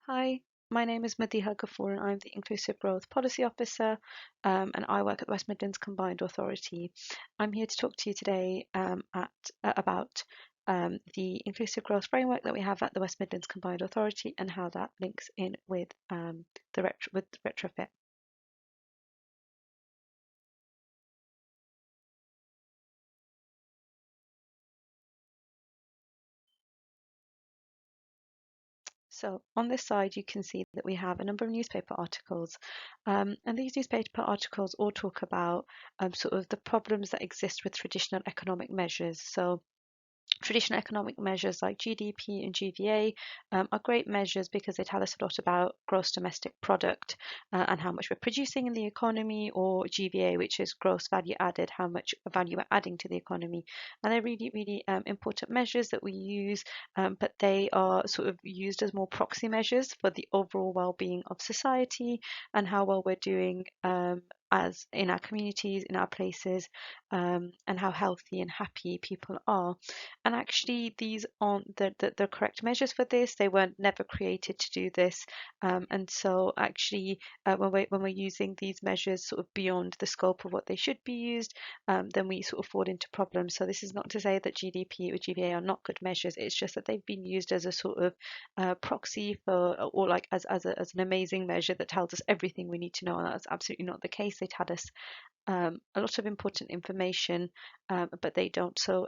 Hi, my name is Madiyha Ghafoor and I'm the Inclusive Growth Policy Officer, and I work at the West Midlands Combined Authority. I'm here to talk to you today about the Inclusive Growth Framework that we have at the West Midlands Combined Authority and how that links in with with retrofit. So on this side, you can see that we have a number of newspaper articles, and these newspaper articles all talk about sort of the problems that exist with traditional economic measures. So traditional economic measures like GDP and GVA are great measures because they tell us a lot about gross domestic product and how much we're producing in the economy, or GVA, which is gross value added, how much value we're adding to the economy. And they're really, really important measures that we use, but they are sort of used as more proxy measures for the overall well-being of society and how well we're doing as in our communities, in our places, and how healthy and happy people are. And actually, these aren't the correct measures for this. They weren't never created to do this. And so, actually, when we're using these measures sort of beyond the scope of what they should be used, then we sort of fall into problems. So this is not to say that GDP or GVA are not good measures. It's just that they've been used as a sort of proxy for, or like as an amazing measure that tells us everything we need to know. And that's absolutely not the case. They tell us a lot of important information, but they don't. So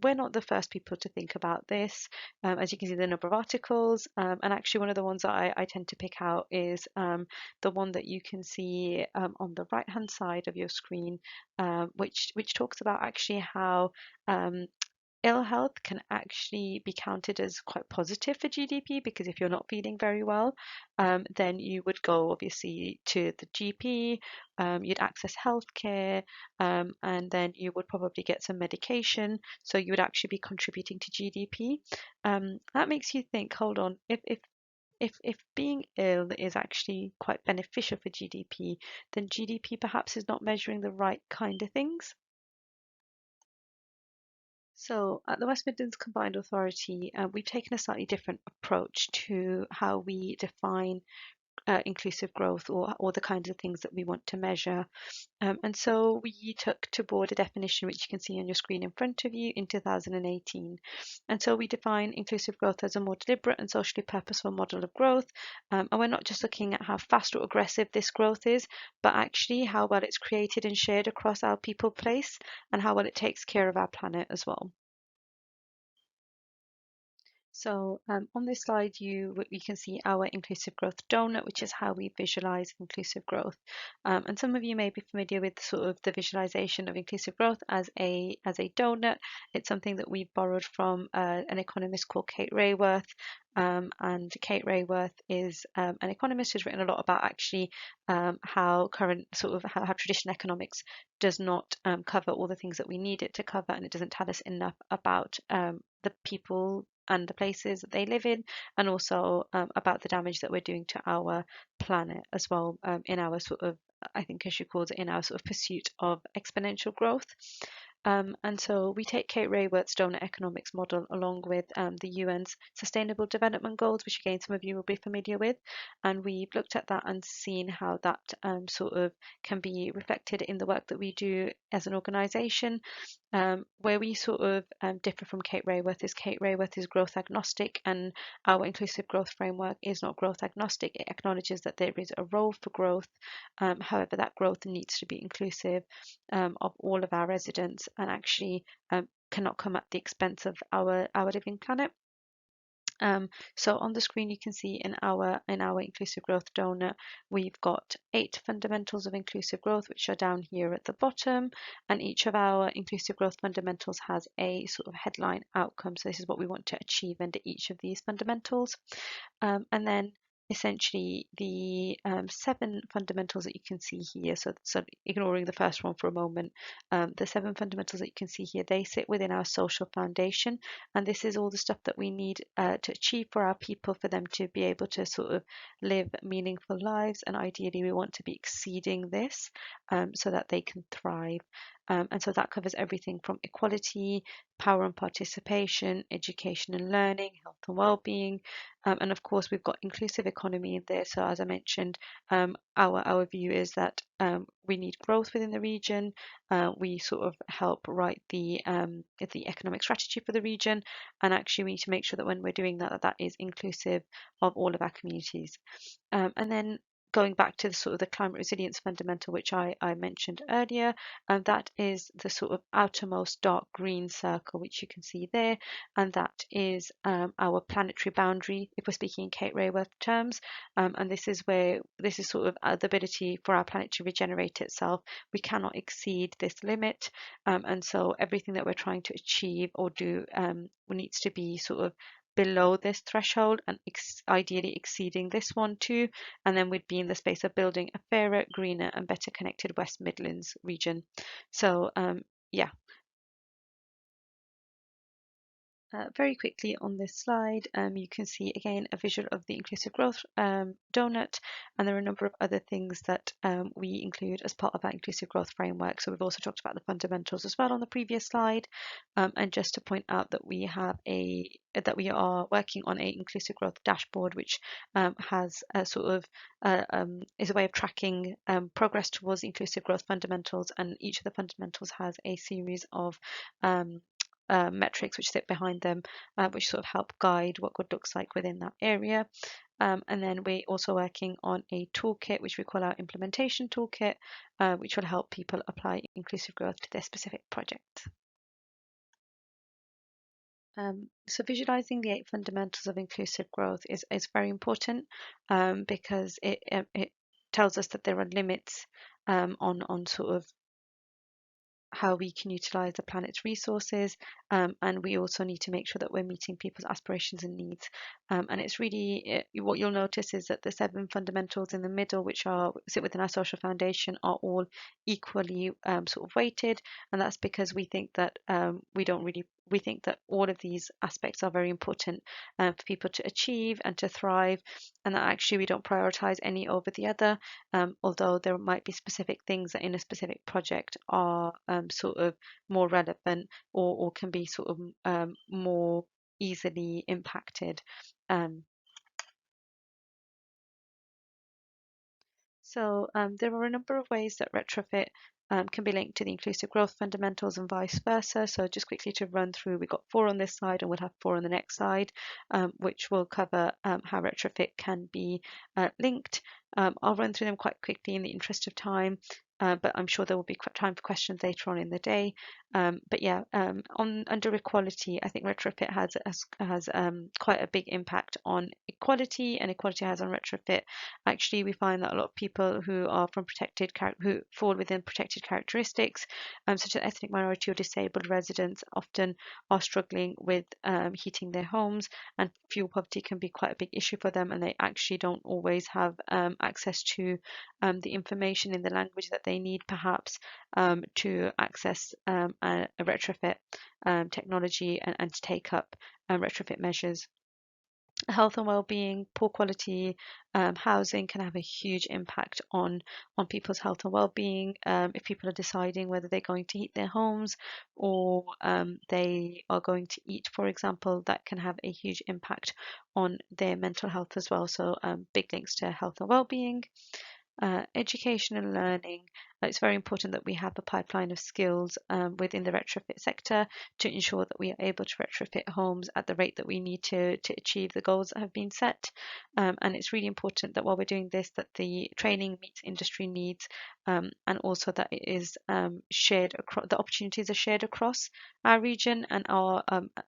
we're not the first people to think about this. As you can see, the number of articles, and actually one of the ones that I tend to pick out is the one that you can see on the right-hand side of your screen, which talks about actually how ill health can actually be counted as quite positive for GDP, because if you're not feeling very well, then you would go obviously to the GP, you'd access healthcare, and then you would probably get some medication. So you would actually be contributing to GDP. That makes you think, hold on, if being ill is actually quite beneficial for GDP, then GDP perhaps is not measuring the right kind of things. So at the West Midlands Combined Authority, we've taken a slightly different approach to how we define inclusive growth, or the kinds of things that we want to measure. And so we took to board a definition which you can see on your screen in front of you in 2018. And so we define inclusive growth as a more deliberate and socially purposeful model of growth. And we're not just looking at how fast or aggressive this growth is, but actually how well it's created and shared across our people place, and how well it takes care of our planet as well. So on this slide, you can see our inclusive growth donut, which is how we visualize inclusive growth. And some of you may be familiar with sort of the visualization of inclusive growth as a donut. It's something that we borrowed from an economist called Kate Raworth. And Kate Raworth is an economist who's written a lot about actually how current sort of how traditional economics does not cover all the things that we need it to cover, and it doesn't tell us enough about the people and the places that they live in, and also about the damage that we're doing to our planet as well, in our sort of, I think as she calls it, in our sort of pursuit of exponential growth. And so we take Kate Raworth's donut economics model along with the UN's Sustainable Development Goals, which again some of you will be familiar with, and we've looked at that and seen how that sort of can be reflected in the work that we do as an organisation. Where we sort of differ from Kate Raworth is growth agnostic, and our inclusive growth framework is not growth agnostic. It acknowledges that there is a role for growth. However, that growth needs to be inclusive of all of our residents, and actually cannot come at the expense of our living planet. So on the screen you can see in our inclusive growth donut, we've got 8 fundamentals of inclusive growth, which are down here at the bottom, and each of our inclusive growth fundamentals has a sort of headline outcome. So this is what we want to achieve under each of these fundamentals. And then essentially the 7 fundamentals that you can see here, so ignoring the first one for a moment, the 7 fundamentals that you can see here, they sit within our social foundation, and this is all the stuff that we need to achieve for our people, for them to be able to sort of live meaningful lives, and ideally we want to be exceeding this so that they can thrive. And so that covers everything from equality, power and participation, education and learning, health and well-being, and of course we've got inclusive economy in there. So as I mentioned, our view is that we need growth within the region. We sort of help write the economic strategy for the region, and actually we need to make sure that when we're doing that, that is inclusive of all of our communities. And then going back to the sort of the climate resilience fundamental, which I mentioned earlier, and that is the sort of outermost dark green circle, which you can see there, and that is our planetary boundary, if we're speaking in Kate Raworth terms, and this is sort of the ability for our planet to regenerate itself. We cannot exceed this limit, and so everything that we're trying to achieve or do needs to be sort of below this threshold and ideally exceeding this one too, and then we'd be in the space of building a fairer, greener and better connected West Midlands region. So yeah. Very quickly on this slide, you can see again a visual of the inclusive growth donut, and there are a number of other things that we include as part of our inclusive growth framework. So we've also talked about the fundamentals as well on the previous slide, and just to point out that we are working on a inclusive growth dashboard, which has a sort of is a way of tracking progress towards inclusive growth fundamentals, and each of the fundamentals has a series of metrics which sit behind them, which sort of help guide what good looks like within that area. And then we're also working on a toolkit, which we call our implementation toolkit, which will help people apply inclusive growth to their specific projects. So visualizing the 8 fundamentals of inclusive growth is very important, because it tells us that there are limits on sort of how we can utilize the planet's resources, and we also need to make sure that we're meeting people's aspirations and needs. And it's really what you'll notice is that the 7 fundamentals in the middle, which sit within our social foundation, are all equally sort of weighted, and that's because we think that we think that all of these aspects are very important for people to achieve and to thrive, and that actually we don't prioritize any over the other, although there might be specific things that in a specific project are sort of more relevant or can be sort of more easily impacted. So there are a number of ways that retrofit can be linked to the inclusive growth fundamentals and vice versa. So just quickly to run through, we've got 4 on this side and we'll have 4 on the next slide, which will cover how retrofit can be linked. I'll run through them quite quickly in the interest of time. But I'm sure there will be time for questions later on in the day. But yeah, under equality, I think retrofit has quite a big impact on equality, and equality has on retrofit. Actually, we find that a lot of people who are from who fall within protected characteristics, such as ethnic minority or disabled residents, often are struggling with heating their homes, and fuel poverty can be quite a big issue for them, and they actually don't always have access to the information in the language that they need, perhaps, to access a retrofit technology and to take up retrofit measures. Health and well-being, poor quality housing can have a huge impact on people's health and well-being. If people are deciding whether they're going to heat their homes or they are going to eat, for example, that can have a huge impact on their mental health as well. So big links to health and well-being. Education and learning. It's very important that we have a pipeline of skills within the retrofit sector to ensure that we are able to retrofit homes at the rate that we need to achieve the goals that have been set. And it's really important that while we're doing this, that the training meets industry needs, and also that it is shared across, the opportunities are shared across our region and are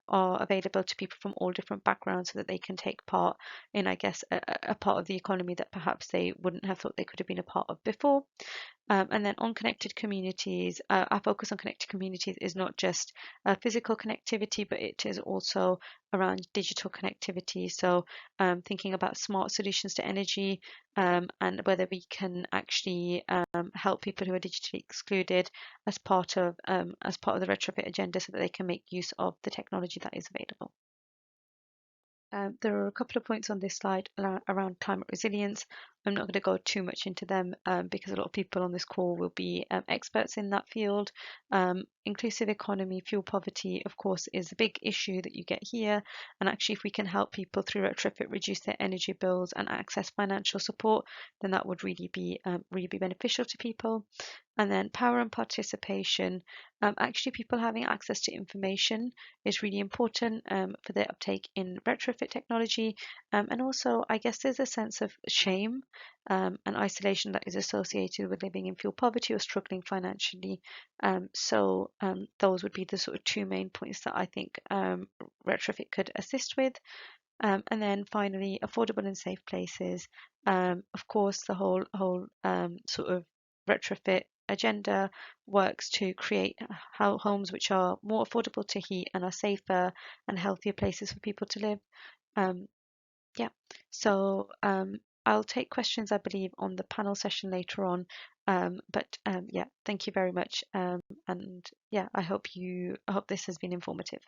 available to people from all different backgrounds so that they can take part in, I guess, a part of the economy that perhaps they wouldn't have thought they could have been a part of before. And then on connected communities, our focus on connected communities is not just physical connectivity, but it is also around digital connectivity. So thinking about smart solutions to energy, and whether we can actually help people who are digitally excluded as part of the retrofit agenda so that they can make use of the technology that is available. There are a couple of points on this slide around climate resilience. I'm not going to go too much into them because a lot of people on this call will be experts in that field. Inclusive economy, fuel poverty, of course, is a big issue that you get here. And actually, if we can help people through retrofit reduce their energy bills and access financial support, then that would really be beneficial to people. And then power and participation. Actually, people having access to information is really important for their uptake in retrofit technology. And also, I guess there's a sense of shame and isolation that is associated with living in fuel poverty or struggling financially. Those would be the sort of two main points that I think retrofit could assist with. And then finally, affordable and safe places. Of course, the whole sort of retrofit agenda works to create homes which are more affordable to heat and are safer and healthier places for people to live. Um, yeah, so I'll take questions, I believe, on the panel session later on. Yeah, thank you very much. And yeah, I hope this has been informative.